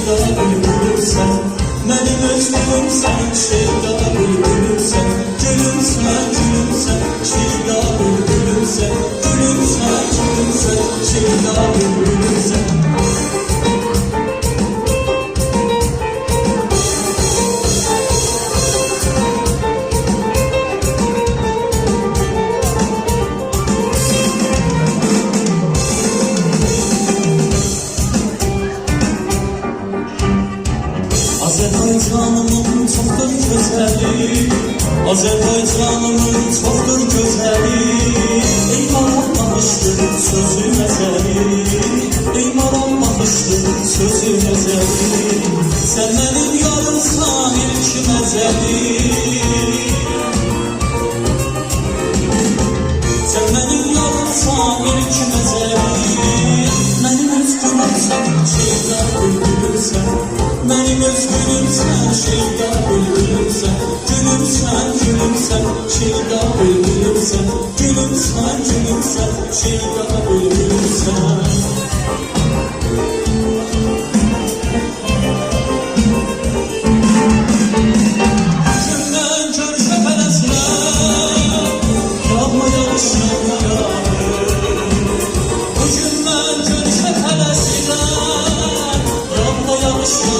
şeyda bülbülümsən. Mənim öz gülümsən, şeyda bülbülümsən. Gülümsən, gülümsən, şeyda bülbülümsən. Gülümsən, gülümsən, şeyda bülbülümsən. Azərbaycanımın çoxdur gözəli, Azərbaycanımın çoxdur gözəli. Ey maram baxışdır sözü məzəli, ey maram baxışdır sözü məzəli. Sən mənim yarımsan ilk məzəli, sən mənim yarımsan ilk məzəli. Mənim öz gülümsən, şeyda bülbülümsən. Mənim öz gülümsən, şeyda bülbülümsən. Gülümsən, gülümsən, şeyda bülbülümsən. Gülümsən, gülümsən, şeyda bülbülümsən. Gündən görüşə fələslər, yağma yağış, yağma yağış. Bu gündən görüşə fələslər, yağma yağış.